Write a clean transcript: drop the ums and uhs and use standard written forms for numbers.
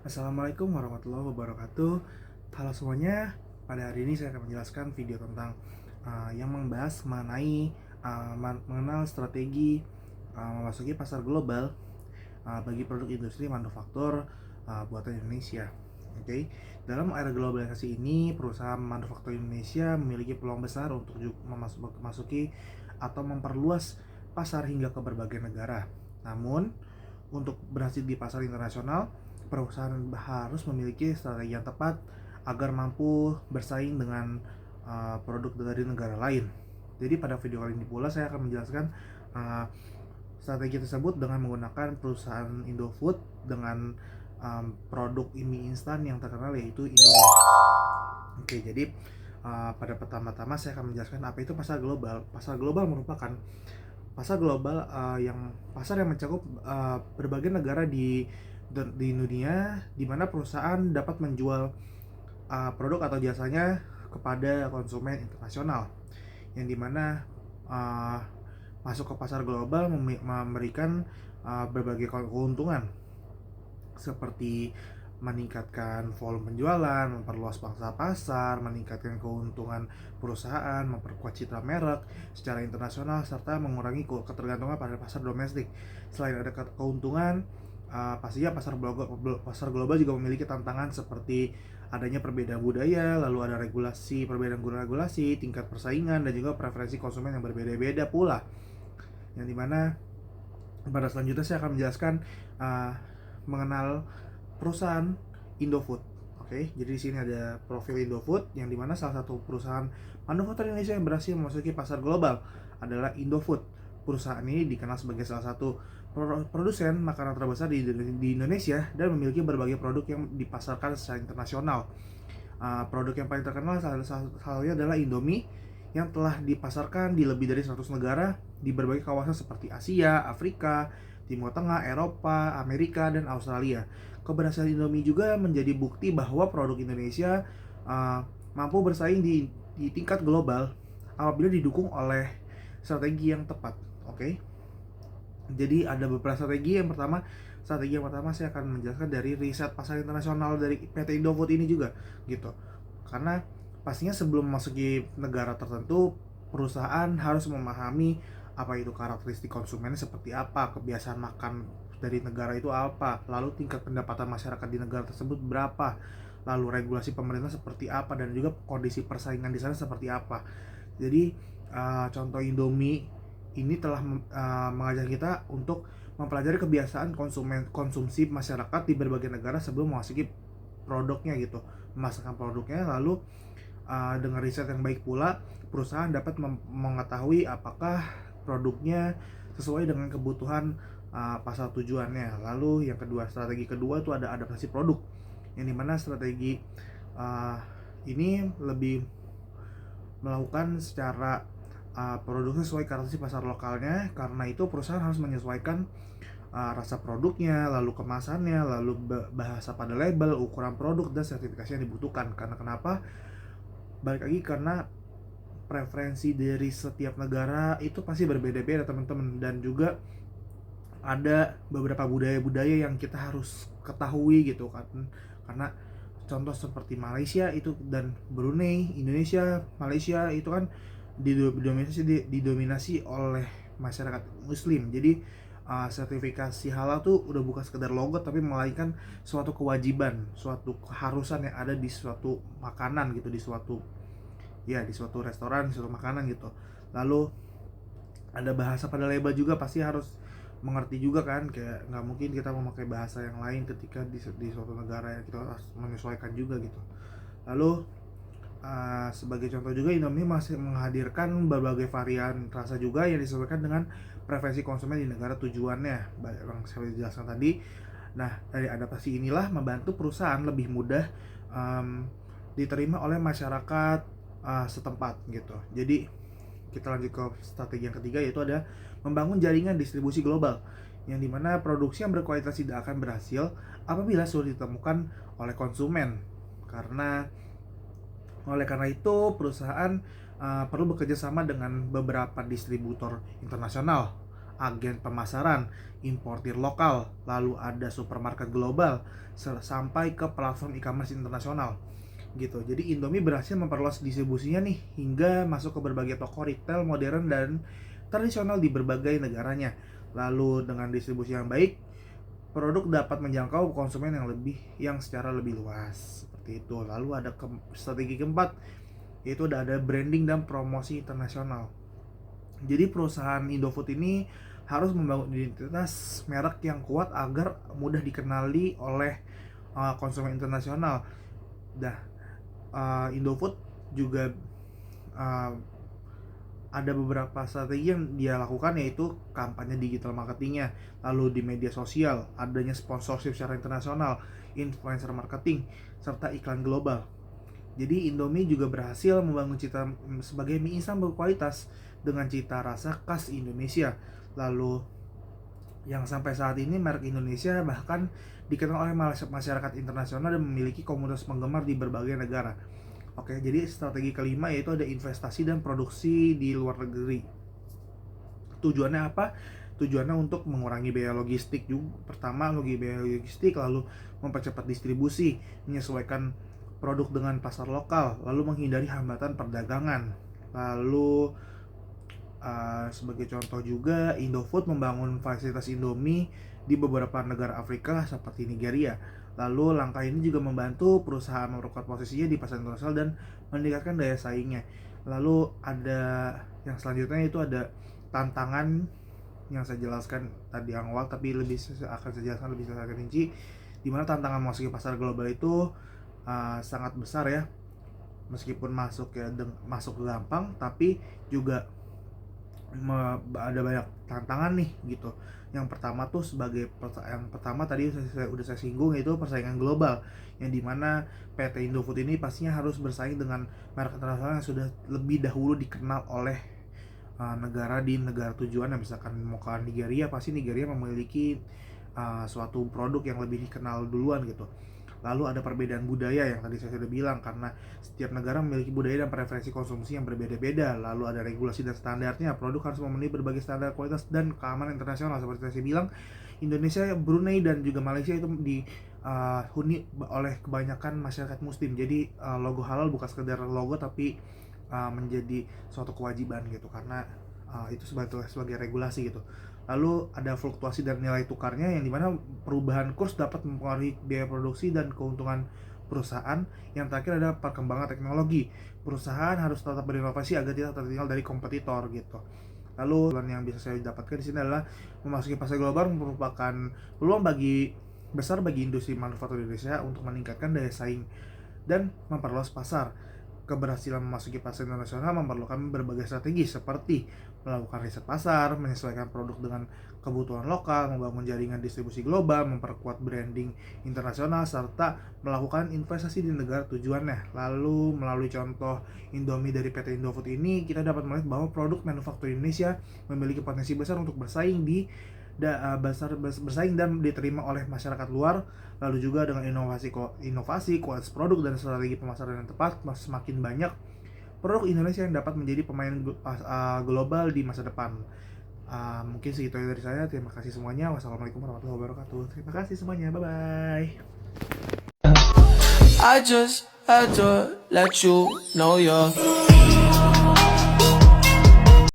Assalamualaikum warahmatullahi wabarakatuh. Halo semuanya, pada hari ini saya akan menjelaskan video tentang yang membahas mengenai mengenal strategi memasuki pasar global bagi produk industri manufaktur buatan Indonesia. Oke, dalam era globalisasi ini, perusahaan manufaktur Indonesia memiliki peluang besar untuk memasuki atau memperluas pasar hingga ke berbagai negara. Namun, untuk berhasil di pasar internasional, perusahaan harus memiliki strategi yang tepat agar mampu bersaing dengan produk dari negara lain. Jadi pada video kali ini pula saya akan menjelaskan uh, strategi tersebut dengan menggunakan perusahaan Indofood dengan produk mie instan yang terkenal yaitu Indomie. Oke, jadi pada pertama-tama saya akan menjelaskan apa itu pasar global. Pasar global merupakan pasar global yang pasar yang mencakup berbagai negara di dunia, di mana perusahaan dapat menjual produk atau jasanya kepada konsumen internasional, yang dimana uh, masuk ke pasar global memberikan berbagai keuntungan seperti meningkatkan volume penjualan, memperluas pangsa pasar, meningkatkan keuntungan perusahaan, memperkuat citra merek secara internasional, serta mengurangi ketergantungan pada pasar domestik. Selain ada keuntungan, pastinya pasar global juga memiliki tantangan seperti adanya perbedaan budaya, lalu ada perbedaan regulasi, tingkat persaingan, dan juga preferensi konsumen yang berbeda-beda pula. Yang dimana pada selanjutnya saya akan menjelaskan uh, mengenal perusahaan Indofood. Oke, jadi di sini ada profil Indofood yang dimana salah satu perusahaan manufaktur Indonesia yang berhasil memasuki pasar global adalah Indofood. Perusahaan ini dikenal sebagai salah satu produsen makanan terbesar di Indonesia dan memiliki berbagai produk yang dipasarkan secara internasional. Produk yang paling terkenal salah satunya adalah Indomie yang telah dipasarkan di lebih dari 100 negara di berbagai kawasan seperti Asia, Afrika, Timur Tengah, Eropa, Amerika, dan Australia. Keberhasilan Indomie juga menjadi bukti bahwa produk Indonesia uh, mampu bersaing di tingkat global apabila didukung oleh strategi yang tepat. Oke, jadi ada beberapa strategi yang pertama saya akan menjelaskan dari riset pasar internasional dari PT Indofood ini juga gitu. Karena pastinya sebelum memasuki negara tertentu, perusahaan harus memahami apa itu karakteristik konsumennya seperti apa, kebiasaan makan dari negara itu apa, lalu tingkat pendapatan masyarakat di negara tersebut berapa, lalu regulasi pemerintah seperti apa, dan juga kondisi persaingan di sana seperti apa. Jadi contoh Indomie ini telah mengajak kita untuk mempelajari kebiasaan konsumsi masyarakat di berbagai negara sebelum memasuki produknya gitu, memasarkan produknya. Lalu dengan riset yang baik pula, perusahaan dapat mengetahui apakah produknya sesuai dengan kebutuhan pasar tujuannya. Lalu yang kedua, strategi kedua itu ada adaptasi produk, yang dimana strategi ini lebih melakukan secara produksi sesuai karakteristik pasar lokalnya. Karena itu perusahaan harus menyesuaikan rasa produknya, lalu kemasannya, lalu bahasa pada label, ukuran produk, dan sertifikasi yang dibutuhkan. Karena kenapa? Balik lagi karena preferensi dari setiap negara itu pasti berbeda-beda teman-teman, dan juga ada beberapa budaya-budaya yang kita harus ketahui gitu kan. Karena contoh seperti Malaysia itu dan Brunei, Indonesia, Malaysia itu kan didominasi oleh masyarakat muslim. Jadi sertifikasi halal tuh udah bukan sekedar logo, tapi melainkan suatu kewajiban, suatu keharusan yang ada di suatu makanan gitu, di suatu restoran, di suatu makanan gitu. Lalu ada bahasa pada label juga, pasti harus mengerti juga kan, kayak nggak mungkin kita memakai bahasa yang lain ketika di suatu negara, yang kita harus menyesuaikan juga gitu. Lalu sebagai contoh juga, Indomie masih menghadirkan berbagai varian rasa juga yang disesuaikan dengan preferensi konsumen di negara tujuannya, yang saya jelaskan tadi. Nah, dari adaptasi inilah membantu perusahaan lebih mudah diterima oleh masyarakat setempat gitu. Jadi kita lanjut ke strategi yang ketiga, yaitu ada membangun jaringan distribusi global, yang dimana produksi yang berkualitas tidak akan berhasil apabila sulit ditemukan oleh konsumen. Oleh karena itu, perusahaan perlu bekerja sama dengan beberapa distributor internasional agen pemasaran, importir lokal, lalu ada supermarket global, sampai ke platform e-commerce internasional gitu. Jadi Indomie berhasil memperluas distribusinya nih hingga masuk ke berbagai toko retail modern dan tradisional di berbagai negaranya. Lalu dengan distribusi yang baik, produk dapat menjangkau konsumen yang secara lebih luas seperti itu. Lalu ada strategi keempat, yaitu ada branding dan promosi internasional. Jadi perusahaan Indofood ini harus membangun identitas merek yang kuat agar mudah dikenali oleh konsumen internasional. Indofood juga uh, ada beberapa strategi yang dia lakukan, yaitu kampanye digital marketingnya, lalu di media sosial, adanya sponsorship secara internasional, influencer marketing, serta iklan global. Jadi Indomie juga berhasil membangun cita sebagai mie instan berkualitas dengan cita rasa khas Indonesia. Lalu yang sampai saat ini merek Indonesia bahkan dikenal oleh masyarakat internasional dan memiliki komunitas penggemar di berbagai negara. Oke, jadi strategi kelima yaitu ada investasi dan produksi di luar negeri. Tujuannya apa? Tujuannya untuk mengurangi biaya logistik juga. Pertama, biaya logistik, lalu mempercepat distribusi, menyesuaikan produk dengan pasar lokal, lalu menghindari hambatan perdagangan. Lalu sebagai contoh juga, Indofood membangun fasilitas Indomie di beberapa negara Afrika seperti Nigeria. Lalu langkah ini juga membantu perusahaan memperkuat posisinya di pasar internasional dan meningkatkan daya saingnya. Lalu ada yang selanjutnya, itu ada tantangan yang saya jelaskan tadi awal, tapi akan saya jelaskan lebih secara rinci, di mana tantangan masuk ke pasar global itu sangat besar ya. Meskipun masuk gampang, tapi juga ada banyak tantangan nih gitu. Yang pertama tadi saya singgung, yaitu persaingan global, yang dimana PT Indofood ini pastinya harus bersaing dengan merek internasional yang sudah lebih dahulu dikenal oleh negara tujuan. Misalkan mau ke Nigeria, pasti Nigeria memiliki suatu produk yang lebih dikenal duluan gitu. Lalu ada perbedaan budaya yang tadi saya sudah bilang, karena setiap negara memiliki budaya dan preferensi konsumsi yang berbeda-beda. Lalu ada regulasi dan standarnya, produk harus memenuhi berbagai standar kualitas dan keamanan internasional. Seperti saya bilang, Indonesia, Brunei, dan juga Malaysia itu dihuni oleh kebanyakan masyarakat muslim. Jadi logo halal bukan sekedar logo, tapi menjadi suatu kewajiban gitu, karena itu sebagai regulasi gitu. Lalu ada fluktuasi dan nilai tukarnya, yang dimana perubahan kurs dapat mempengaruhi biaya produksi dan keuntungan perusahaan. Yang terakhir ada perkembangan teknologi. Perusahaan harus tetap berinovasi agar tidak tertinggal dari kompetitor gitu. Lalu yang bisa saya dapatkan di sini adalah memasuki pasar global merupakan peluang besar bagi industri manufaktur Indonesia untuk meningkatkan daya saing dan memperluas pasar. Keberhasilan memasuki pasar internasional memerlukan berbagai strategi, seperti melakukan riset pasar, menyesuaikan produk dengan kebutuhan lokal, membangun jaringan distribusi global, memperkuat branding internasional, serta melakukan investasi di negara tujuannya. Lalu melalui contoh Indomie dari PT Indofood ini, kita dapat melihat bahwa produk manufaktur Indonesia memiliki potensi besar untuk bersaing dan diterima oleh masyarakat luar. Lalu juga dengan inovasi, kualitas produk, dan strategi pemasaran yang tepat, semakin banyak produk Indonesia yang dapat menjadi pemain global di masa depan. Mungkin segitu dari saya. Terima kasih semuanya. Wassalamualaikum warahmatullahi wabarakatuh. Terima kasih semuanya. Bye bye. I just had to let you know you're